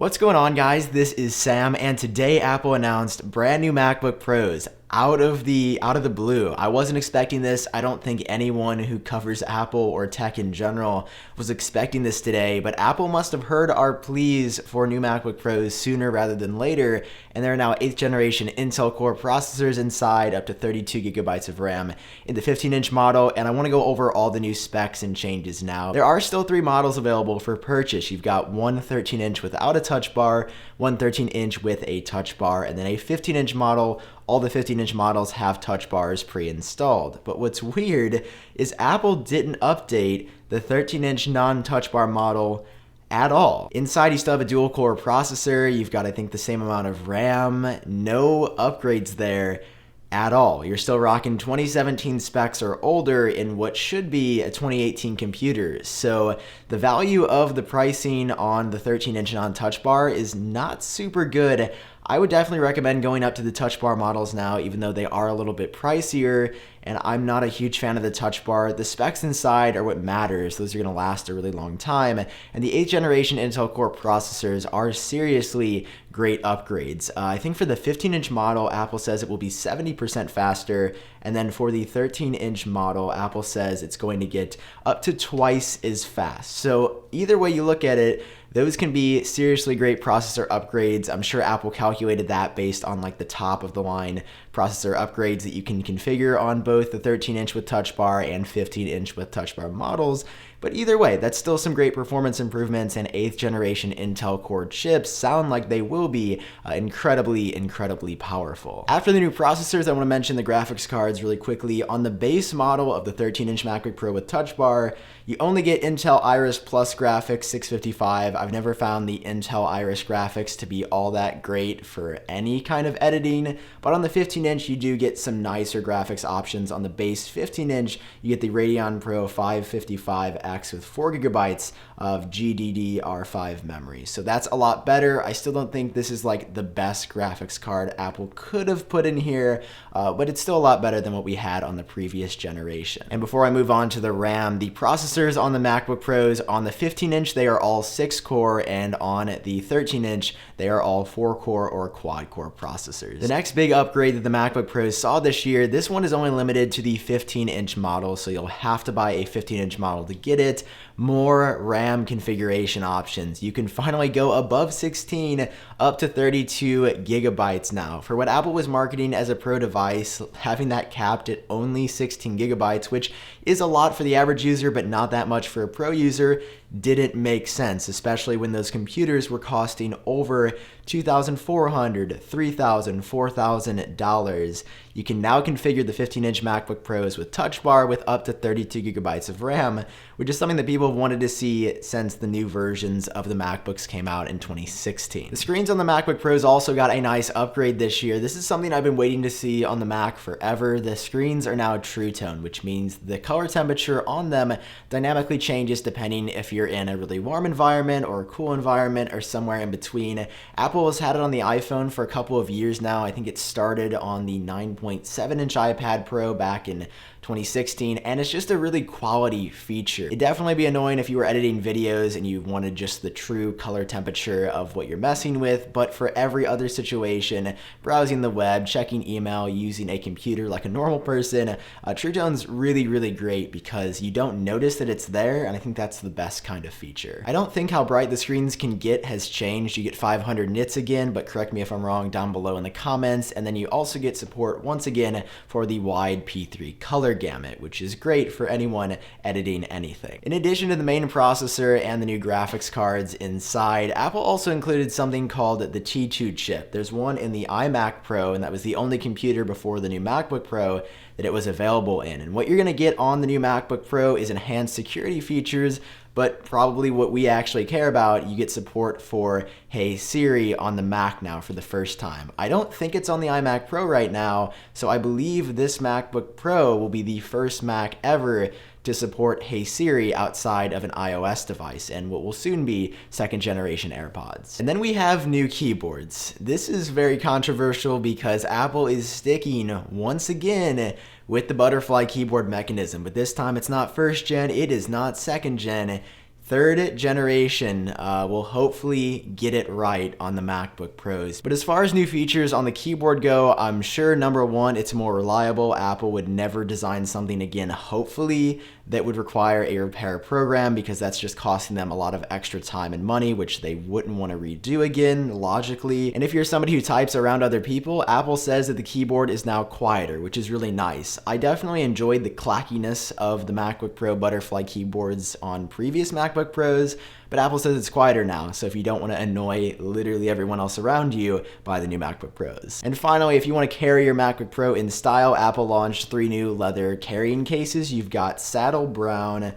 What's going on, guys? This is Sam, and today Apple announced brand new MacBook Pros out of the blue. I wasn't expecting this. I don't think anyone who covers Apple or tech in general was expecting this today, but Apple must have heard our pleas for new MacBook Pros sooner rather than later, and there are now 8th generation Intel Core processors inside, up to 32 gigabytes of RAM in the 15-inch model, and I want to go over all the new specs and changes now. There are still 3 models available for purchase. You've got one 13-inch without a touch bar, one 13-inch with a touch bar, and then a 15-inch model. All the 15-inch models have touch bars pre-installed. But what's weird is Apple didn't update the 13-inch non-touch bar model at all. Inside, you still have a dual-core processor. You've got, I think, the same amount of RAM. No upgrades there at all. You're still rocking 2017 specs or older in what should be a 2018 computer. So the value of the pricing on the 13-inch non-touch bar is not super good. I would definitely recommend going up to the touch bar models now, even though they are a little bit pricier, and I'm not a huge fan of the touch bar. The specs inside are what matters. Those are going to last a really long time, and the 8th generation Intel Core processors are seriously great upgrades. I think for the 15-inch model, Apple says it will be 70% faster, and then for the 13-inch model, Apple says it's going to get up to twice as fast. So either way you look at it, those can be seriously great processor upgrades. I'm sure Apple calculated that based on like the top of the line processor upgrades that you can configure on both the 13-inch with touch bar and 15-inch with touch bar models. But either way, that's still some great performance improvements, and 8th generation Intel Core chips sound like they will be incredibly powerful. After the new processors, I want to mention the graphics cards really quickly. On the base model of the 13-inch MacBook Pro with touch bar, you only get Intel Iris Plus graphics 655. I've never found the Intel Iris graphics to be all that great for any kind of editing, but on the 15-inch, you do get some nicer graphics options. On the base 15-inch, you get the Radeon Pro 555X with 4 gigabytes of GDDR5 memory. So that's a lot better. I still don't think this is like the best graphics card Apple could have put in here, but it's still a lot better than what we had on the previous generation. And before I move on to the RAM, the processors on the MacBook Pros, on the 15-inch, they are all 6-core, and on the 13-inch, they are all 4-core or quad-core processors. The next big upgrade that the MacBook Pros saw this year, this one is only limited to the 15-inch model, so you'll have to buy a 15-inch model to get it. More RAM configuration options. You can finally go above 16 up to 32 gigabytes now. For what Apple was marketing as a Pro device, having that capped at only 16 gigabytes, which is a lot for the average user, but not that much for a Pro user, didn't make sense, especially when those computers were costing over $2,400, $3,000, $4,000. You can now configure the 15-inch MacBook Pros with touch bar with up to 32 gigabytes of RAM, which is something that people have wanted to see since the new versions of the MacBooks came out in 2016. The screens on the MacBook Pros also got a nice upgrade this year. This is something I've been waiting to see on the Mac forever. The screens are now True Tone, which means the color temperature on them dynamically changes depending if you're in a really warm environment or a cool environment or somewhere in between. Apple has had it on the iPhone for a couple of years now. I think it started on the 9.7-inch iPad Pro back in 2016, and it's just a really quality feature. It'd definitely be annoying if you were editing videos and you wanted just the true color temperature of what you're messing with, but for every other situation, browsing the web, checking email, using a computer like a normal person, True Tone's really great because you don't notice that it's there, and I think that's the best kind of feature. I don't think how bright the screens can get has changed. You get 500 nits again, but correct me if I'm wrong down below in the comments, and then you also get support once again for the wide P3 color gamut, which is great for anyone editing anything. In addition to the main processor and the new graphics cards inside, Apple also included something called the T2 chip. There's one in the iMac Pro, and that was the only computer before the new MacBook Pro that it was available in. And what you're going to get on the new MacBook Pro is enhanced security features, but probably what we actually care about, you get support for Hey Siri on the Mac now for the first time. I don't think it's on the iMac Pro right now, so I believe this MacBook Pro will be the first Mac ever to support Hey Siri outside of an iOS device and what will soon be second generation AirPods. And then we have new keyboards. This is very controversial because Apple is sticking once again with the butterfly keyboard mechanism, but this time it's not first gen, it is not second gen, Third generation will hopefully get it right on the MacBook Pros. But as far as new features on the keyboard go, I'm sure number one, it's more reliable. Apple would never design something again, hopefully, that would require a repair program, because that's just costing them a lot of extra time and money, which they wouldn't want to redo again, logically. And if you're somebody who types around other people, Apple says that the keyboard is now quieter, which is really nice. I definitely enjoyed the clackiness of the MacBook Pro butterfly keyboards on previous MacBook Pros, but Apple says it's quieter now, so if you don't want to annoy literally everyone else around you, buy the new MacBook Pros. And finally, if you want to carry your MacBook Pro in style, Apple launched 3 new leather carrying cases. You've got saddle brown,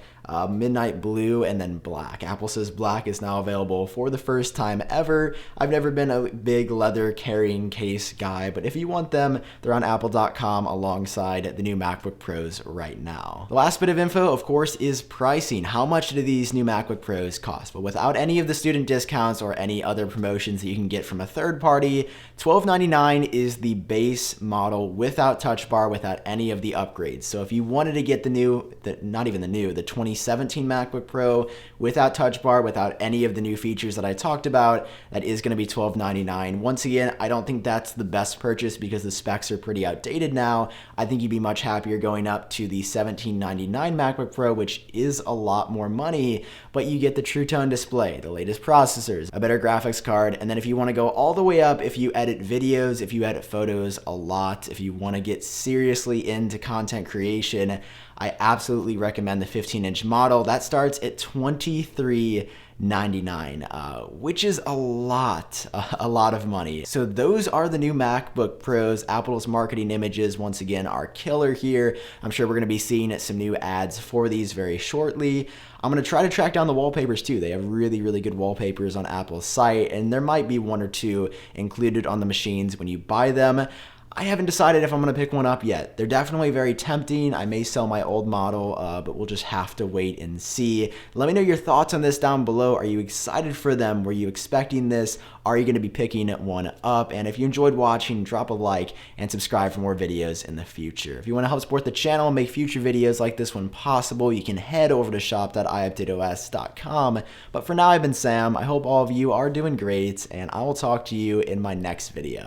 midnight blue, and then black. Apple says black is now available for the first time ever. I've never been a big leather carrying case guy, but if you want them, they're on apple.com alongside the new MacBook Pros right now. The last bit of info, of course, is pricing. How much do these new MacBook Pros cost? But without any of the student discounts or any other promotions that you can get from a third party, $1299 is the base model without touch bar, without any of the upgrades. So if you wanted to get the 2017 MacBook Pro without touch bar, without any of the new features that I talked about, that is going to be $1299. Once again, I don't think that's the best purchase because the specs are pretty outdated now. I think you'd be much happier going up to the $1799 MacBook Pro, which is a lot more money, but you get the True Tone display, the latest processors, a better graphics card, and then if you want to go all the way up, if you edit videos, if you edit photos a lot, if you want to get seriously into content creation, I absolutely recommend the 15-inch model. That starts at $2399, which is a lot of money. So those are the new MacBook Pros. Apple's marketing images, once again, are killer here. I'm sure we're going to be seeing some new ads for these very shortly. I'm going to try to track down the wallpapers too. They have really, really good wallpapers on Apple's site, and there might be 1 or 2 included on the machines when you buy them. I haven't decided if I'm going to pick one up yet. They're definitely very tempting. I may sell my old model, but we'll just have to wait and see. Let me know your thoughts on this down below. Are you excited for them? Were you expecting this? Are you going to be picking one up? And if you enjoyed watching, drop a like and subscribe for more videos in the future. If you want to help support the channel and make future videos like this one possible, you can head over to shop.iupdateos.com. But for now, I've been Sam. I hope all of you are doing great, and I will talk to you in my next video.